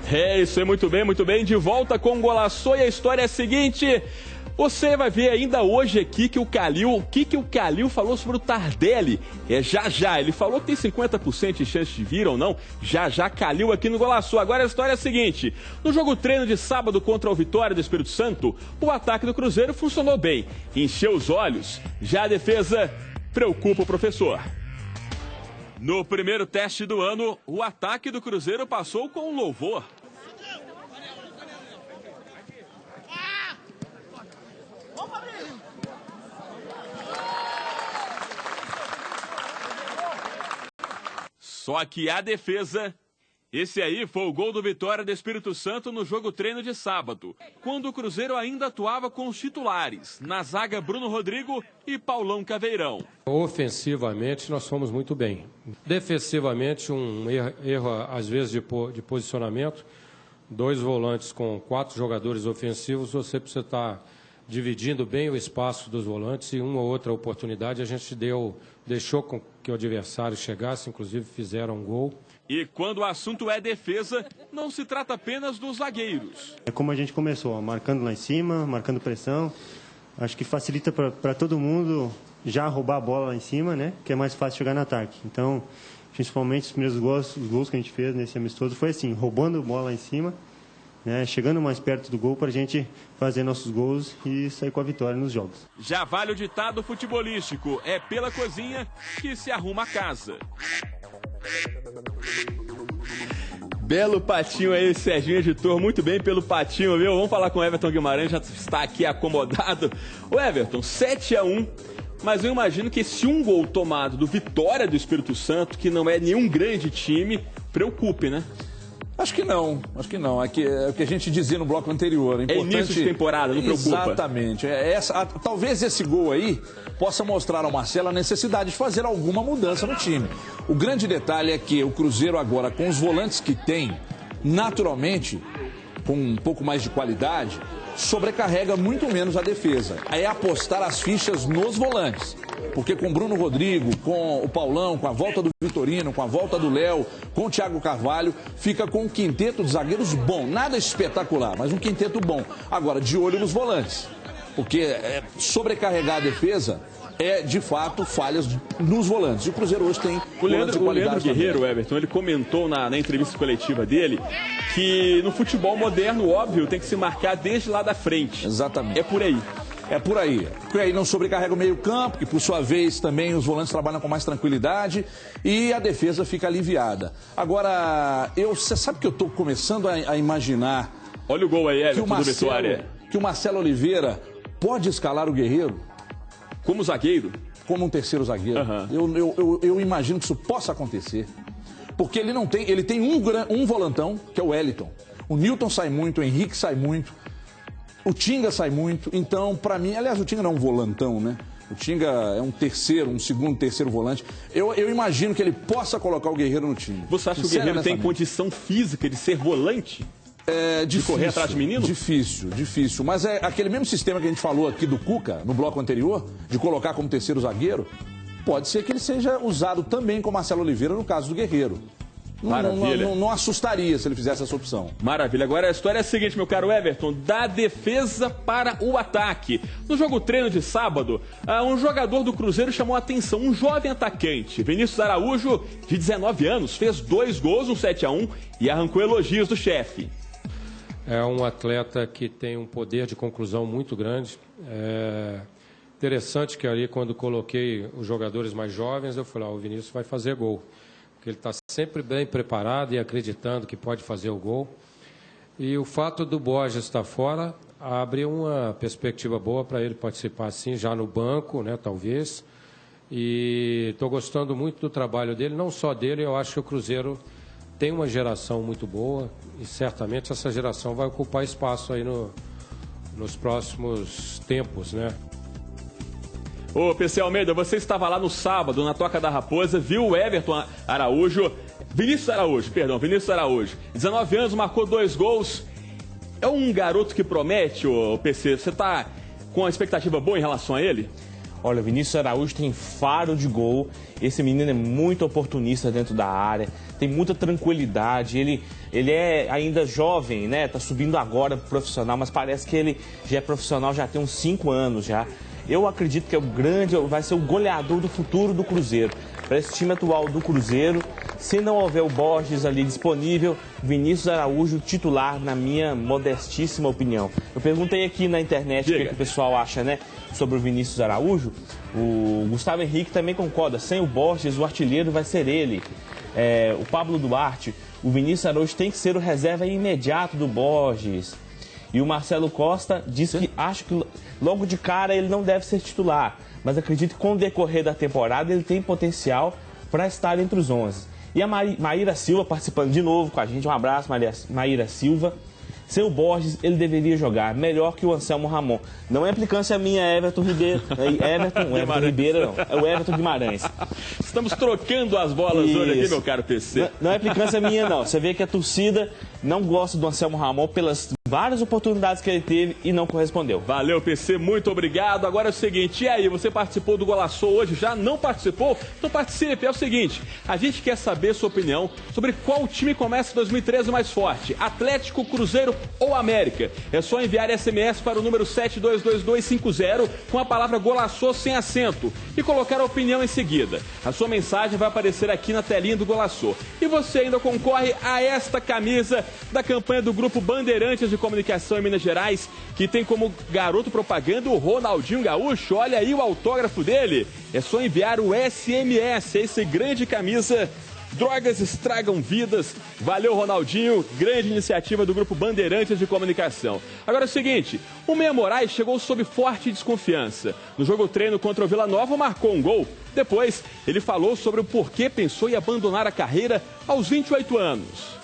É isso aí, muito bem. De volta com o Golaço e a história é a seguinte. Você vai ver ainda hoje aqui que o Calil falou sobre o Tardelli. Já. Ele falou que tem 50% de chance de vir ou não. Já Calil aqui no Golaço. Agora a história é a seguinte. No jogo treino de sábado contra o Vitória do Espírito Santo, o ataque do Cruzeiro funcionou bem. Encheu os olhos. Já a defesa preocupa o professor. No primeiro teste do ano, o ataque do Cruzeiro passou com louvor. Só que a defesa... Esse aí foi o gol do Vitória do Espírito Santo no jogo treino de sábado, quando o Cruzeiro ainda atuava com os titulares, na zaga Bruno Rodrigo e Paulão Caveirão. Ofensivamente nós fomos muito bem. Defensivamente um erro às vezes de posicionamento. 2 volantes com 4 jogadores ofensivos, você precisa estar dividindo bem o espaço dos volantes e uma ou outra oportunidade a gente deixou com que o adversário chegasse, inclusive fizeram um gol. E quando o assunto é defesa, não se trata apenas dos zagueiros. É como a gente começou, marcando lá em cima, marcando pressão. Acho que facilita para todo mundo já roubar a bola lá em cima, né? Que é mais fácil chegar no ataque. Então, principalmente os primeiros gols, os gols que a gente fez nesse amistoso foi assim, roubando a bola lá em cima, né? Chegando mais perto do gol para a gente fazer nossos gols e sair com a vitória nos jogos. Já vale o ditado futebolístico, é pela cozinha que se arruma a casa. Belo patinho aí, Serginho, editor, muito bem pelo patinho, viu? Vamos falar com o Everton Guimarães, já está aqui acomodado. O Everton, 7-1, mas eu imagino que esse um gol tomado do Vitória do Espírito Santo, que não é nenhum grande time, preocupe, né? Acho que não. É o que a gente dizia no bloco anterior. É início de temporada, não preocupa. Exatamente. Talvez esse gol aí possa mostrar ao Marcelo a necessidade de fazer alguma mudança no time. O grande detalhe é que o Cruzeiro agora, com os volantes que tem, naturalmente, com um pouco mais de qualidade, sobrecarrega muito menos a defesa. É apostar as fichas nos volantes. Porque com Bruno Rodrigo, com o Paulão, com a volta do Vitorino, com a volta do Léo, com o Thiago Carvalho, fica com um quinteto de zagueiros bom. Nada espetacular, mas um quinteto bom. Agora, de olho nos volantes. Porque sobrecarregar a defesa é, de fato, falhas nos volantes. E o Cruzeiro hoje tem volantes de qualidade. O Leandro Guerreiro, Everton, ele comentou na entrevista coletiva dele que no futebol moderno, óbvio, tem que se marcar desde lá da frente. Exatamente. É por aí. É por aí. Porque aí não sobrecarrega o meio-campo, que por sua vez também os volantes trabalham com mais tranquilidade e a defesa fica aliviada. Agora, você sabe que eu estou começando a imaginar. Olha o gol aí, Everton, do Vitória. Que o Marcelo Oliveira pode escalar o Guerreiro como zagueiro? Como um terceiro zagueiro. Uhum. Eu imagino que isso possa acontecer. Porque ele tem um volantão, que é o Wellington. O Nilton sai muito, o Henrique sai muito. O Tinga sai muito, então, para mim, aliás, o Tinga não é um volantão, né? O Tinga é um segundo, terceiro volante. Eu imagino que ele possa colocar o Guerreiro no time. Você acha que o Guerreiro tem condição física de ser volante? É difícil. De correr atrás de menino? Difícil. Mas é aquele mesmo sistema que a gente falou aqui do Cuca, no bloco anterior, de colocar como terceiro zagueiro, pode ser que ele seja usado também com Marcelo Oliveira no caso do Guerreiro. Não assustaria se ele fizesse essa opção. Maravilha. Agora a história é a seguinte, meu caro Everton, da defesa para o ataque. No jogo treino de sábado, um jogador do Cruzeiro chamou a atenção, um jovem atacante, Vinícius Araújo, de 19 anos, fez 2 gols no 7-1 e arrancou elogios do chefe. É um atleta que tem um poder de conclusão muito grande. Interessante que ali, quando coloquei os jogadores mais jovens, eu falei, o Vinícius vai fazer gol. Porque ele está sempre bem preparado e acreditando que pode fazer o gol. E o fato do Borges estar fora abre uma perspectiva boa para ele participar, sim, já no banco, né, talvez. E estou gostando muito do trabalho dele, não só dele, eu acho que o Cruzeiro tem uma geração muito boa e certamente essa geração vai ocupar espaço aí nos próximos tempos, né? Ô, PC Almeida, você estava lá no sábado, na Toca da Raposa, viu o Vinícius Araújo, 19 anos, marcou 2 gols. É um garoto que promete, ô PC, você está com uma expectativa boa em relação a ele? Olha, o Vinícius Araújo tem faro de gol, esse menino é muito oportunista dentro da área, tem muita tranquilidade, ele é ainda jovem, né? Tá subindo agora pro profissional, mas parece que ele já é profissional, já tem uns 5 anos já. Eu acredito que vai ser o goleador do futuro do Cruzeiro. Para esse time atual do Cruzeiro, se não houver o Borges ali disponível, Vinícius Araújo titular, na minha modestíssima opinião. Eu perguntei aqui na internet o que o pessoal acha, né, sobre o Vinícius Araújo. O Gustavo Henrique também concorda, sem o Borges, o artilheiro vai ser ele. O Pablo Duarte, o Vinícius Araújo tem que ser o reserva imediato do Borges. E o Marcelo Costa diz que acha que logo de cara ele não deve ser titular, mas acredito que com o decorrer da temporada ele tem potencial para estar entre os 11. E a Maíra Silva participando de novo com a gente, um abraço, Maíra Silva. Sem o Borges, ele deveria jogar melhor que o Anselmo Ramon. Não é implicância minha, Everton Ribeiro. Everton Ribeiro não, é o Everton Guimarães. Estamos trocando as bolas hoje aqui, meu caro PC. Não é implicância minha, não. Você vê que a torcida não gosta do Anselmo Ramon pelas várias oportunidades que ele teve e não correspondeu. Valeu, PC, muito obrigado. Agora é o seguinte, e aí, você participou do Golaçou hoje? Já não participou? Então participe. É o seguinte, a gente quer saber sua opinião sobre qual time começa 2013 mais forte, Atlético, Cruzeiro ou América. É só enviar SMS para o número 7222250 com a palavra Golaçou sem acento e colocar a opinião em seguida. A sua mensagem vai aparecer aqui na telinha do Golaçou. E você ainda concorre a esta camisa da campanha do Grupo Bandeirantes de Comunicação em Minas Gerais, que tem como garoto propaganda o Ronaldinho Gaúcho. Olha aí o autógrafo dele. É só enviar o SMS, esse grande camisa. Drogas estragam vidas. Valeu, Ronaldinho. Grande iniciativa do Grupo Bandeirantes de Comunicação. Agora é o seguinte, o Meia Moraes chegou sob forte desconfiança. No jogo treino contra o Vila Nova, marcou um gol. Depois, ele falou sobre o porquê pensou em abandonar a carreira aos 28 anos.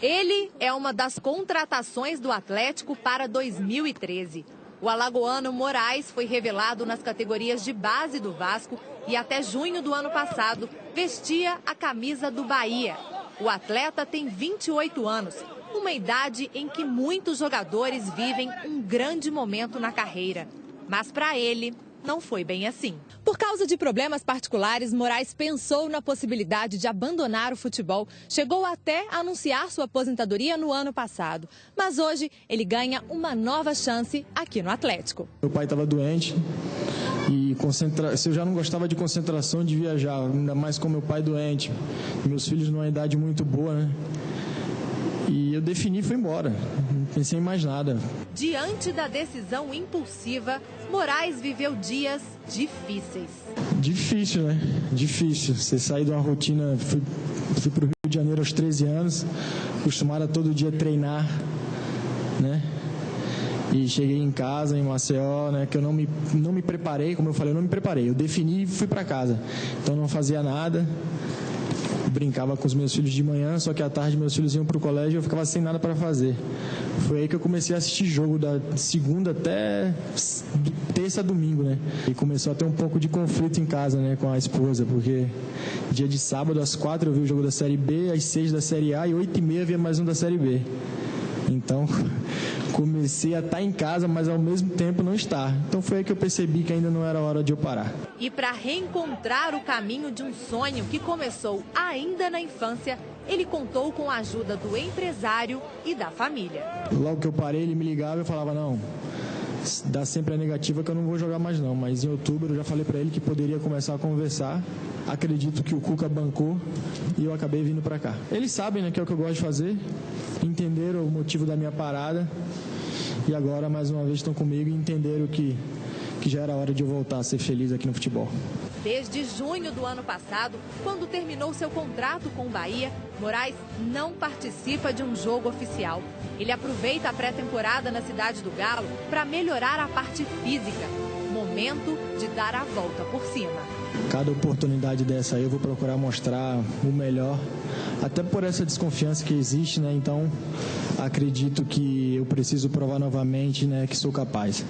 Ele é uma das contratações do Atlético para 2013. O alagoano Moraes foi revelado nas categorias de base do Vasco e até junho do ano passado vestia a camisa do Bahia. O atleta tem 28 anos, uma idade em que muitos jogadores vivem um grande momento na carreira. Mas para ele, não foi bem assim. Por causa de problemas particulares, Moraes pensou na possibilidade de abandonar o futebol. Chegou até a anunciar sua aposentadoria no ano passado. Mas hoje ele ganha uma nova chance aqui no Atlético. Meu pai estava doente e se eu já não gostava de concentração, de viajar, ainda mais com meu pai doente, meus filhos numa idade muito boa, né? E eu defini e fui embora, não pensei em mais nada. Diante da decisão impulsiva, Moraes viveu dias difíceis. Difícil, né? Difícil. Você sair de uma rotina, fui para o Rio de Janeiro aos 13 anos, acostumado a todo dia treinar, né? E cheguei em casa, em Maceió, né? Que eu não me preparei, como eu falei, eu não me preparei. Eu defini e fui para casa. Então não fazia nada. Brincava com os meus filhos de manhã, só que à tarde meus filhos iam para o colégio e eu ficava sem nada para fazer. Foi aí que eu comecei a assistir jogo da segunda até terça, domingo, né? E começou a ter um pouco de conflito em casa, né, com a esposa, porque dia de sábado às 4 eu vi o jogo da Série B, às 6 da Série A e 8h30 via mais um da Série B. Então, comecei a estar em casa, mas ao mesmo tempo não estar. Então foi aí que eu percebi que ainda não era hora de eu parar. E para reencontrar o caminho de um sonho que começou ainda na infância, ele contou com a ajuda do empresário e da família. Logo que eu parei, ele me ligava e eu falava, não, dá sempre a negativa que eu não vou jogar mais não. Mas em outubro eu já falei para ele que poderia começar a conversar. Acredito que o Cuca bancou e eu acabei vindo para cá. Eles sabem, né, que é o que eu gosto de fazer, entenderam o motivo da minha parada e agora mais uma vez estão comigo e entenderam que já era hora de eu voltar a ser feliz aqui no futebol. Desde junho do ano passado, quando terminou seu contrato com o Bahia, Moraes não participa de um jogo oficial. Ele aproveita a pré-temporada na Cidade do Galo para melhorar a parte física. Momento de dar a volta por cima. Cada oportunidade dessa aí eu vou procurar mostrar o melhor, até por essa desconfiança que existe, né? Então, acredito que eu preciso provar novamente, né, que sou capaz.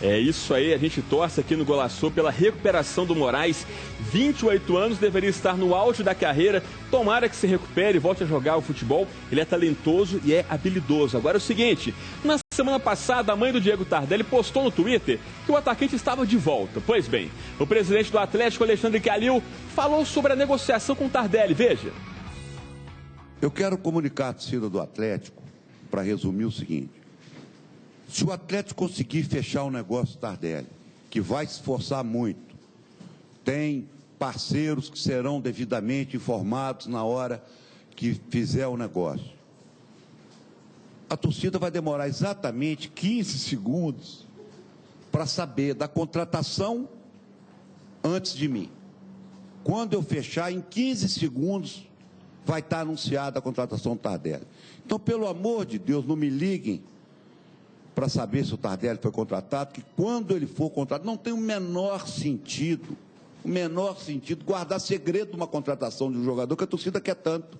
É isso aí, a gente torce aqui no Golaçou pela recuperação do Moraes. 28 anos, deveria estar no auge da carreira. Tomara que se recupere e volte a jogar o futebol. Ele é talentoso e é habilidoso. Agora é o seguinte, na semana passada, a mãe do Diego Tardelli postou no Twitter que o atacante estava de volta. Pois bem, o presidente do Atlético, Alexandre Calil, falou sobre a negociação com o Tardelli. Veja. Eu quero comunicar à torcida do Atlético, para resumir o seguinte. Se o Atlético conseguir fechar o negócio do Tardelli, que vai se esforçar muito, tem parceiros que serão devidamente informados na hora que fizer o negócio. A torcida vai demorar exatamente 15 segundos para saber da contratação antes de mim. Quando eu fechar, em 15 segundos, vai estar anunciada a contratação do Tardelli. Então, pelo amor de Deus, não me liguem para saber se o Tardelli foi contratado, que quando ele for contratado, não tem o menor sentido guardar segredo de uma contratação de um jogador que a torcida quer tanto.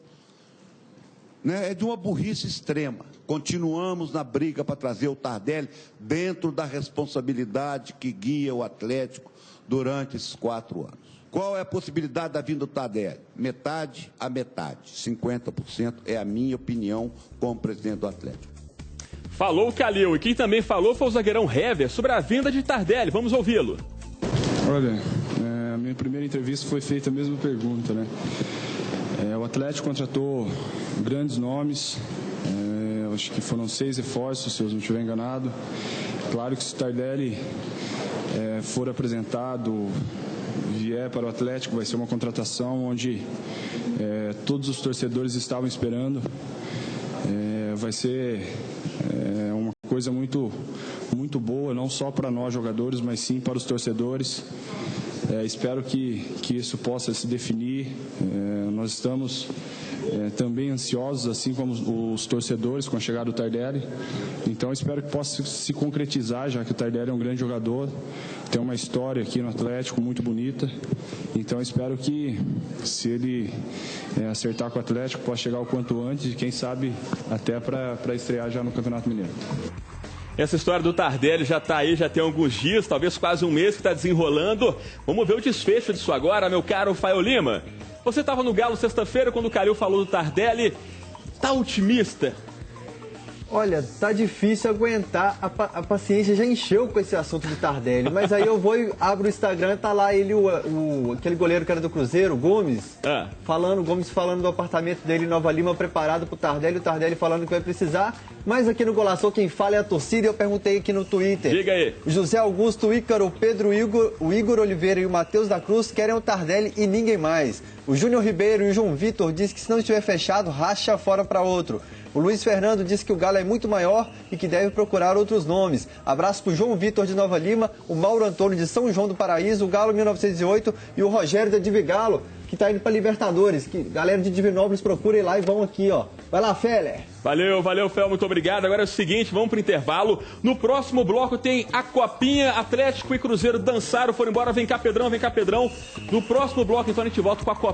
Né? É de uma burrice extrema. Continuamos na briga para trazer o Tardelli dentro da responsabilidade que guia o Atlético durante esses 4 anos. Qual é a possibilidade da vinda do Tardelli? Metade a metade. 50% é a minha opinião como presidente do Atlético. Falou o Calil. E quem também falou foi o zagueirão Hever sobre a vinda de Tardelli. Vamos ouvi-lo. Olha, a minha primeira entrevista foi feita a mesma pergunta, né? O Atlético contratou grandes nomes, acho que foram 6 reforços, se eu não estiver enganado. Claro que se o Tardelli for apresentado, vier para o Atlético, vai ser uma contratação onde todos os torcedores estavam esperando. Vai ser uma coisa muito boa, não só para nós jogadores, mas sim para os torcedores. Espero que isso possa se definir. Nós estamos também ansiosos, assim como os torcedores, com a chegada do Tardelli. Então, espero que possa se concretizar, já que o Tardelli é um grande jogador, tem uma história aqui no Atlético muito bonita. Então, espero que, se ele acertar com o Atlético, possa chegar o quanto antes e, quem sabe, até para estrear já no Campeonato Mineiro. Essa história do Tardelli já está aí, já tem alguns dias, talvez quase um mês que está desenrolando. Vamos ver o desfecho disso agora, meu caro Fael Lima. Você estava no Galo sexta-feira quando o Calil falou do Tardelli. Tá otimista? Olha, tá difícil aguentar, a paciência já encheu com esse assunto do Tardelli, mas aí eu vou e abro o Instagram, tá lá ele, aquele goleiro que era do Cruzeiro, Gomes, falando do apartamento dele em Nova Lima, preparado pro Tardelli, o Tardelli falando que vai precisar, mas aqui no Golaçou quem fala é a torcida, e eu perguntei aqui no Twitter. Diga aí. O José Augusto, o Ícaro, o Pedro Igor, o Igor Oliveira e o Matheus da Cruz querem o Tardelli e ninguém mais. O Júnior Ribeiro e o João Vitor dizem que se não estiver fechado, racha fora para outro. O Luiz Fernando disse que o Galo é muito maior e que deve procurar outros nomes. Abraço para o João Vitor de Nova Lima, o Mauro Antônio de São João do Paraíso, o Galo 1908 e o Rogério da Divigalo, que está indo para Libertadores. Que galera de Divinópolis, procurem lá e vão aqui, ó. Vai lá, Feller. Valeu, Fel, muito obrigado. Agora é o seguinte, vamos pro intervalo. No próximo bloco tem a Copinha, Atlético e Cruzeiro dançaram, foram embora. Vem cá, Pedrão. No próximo bloco, então, a gente volta com a Copinha.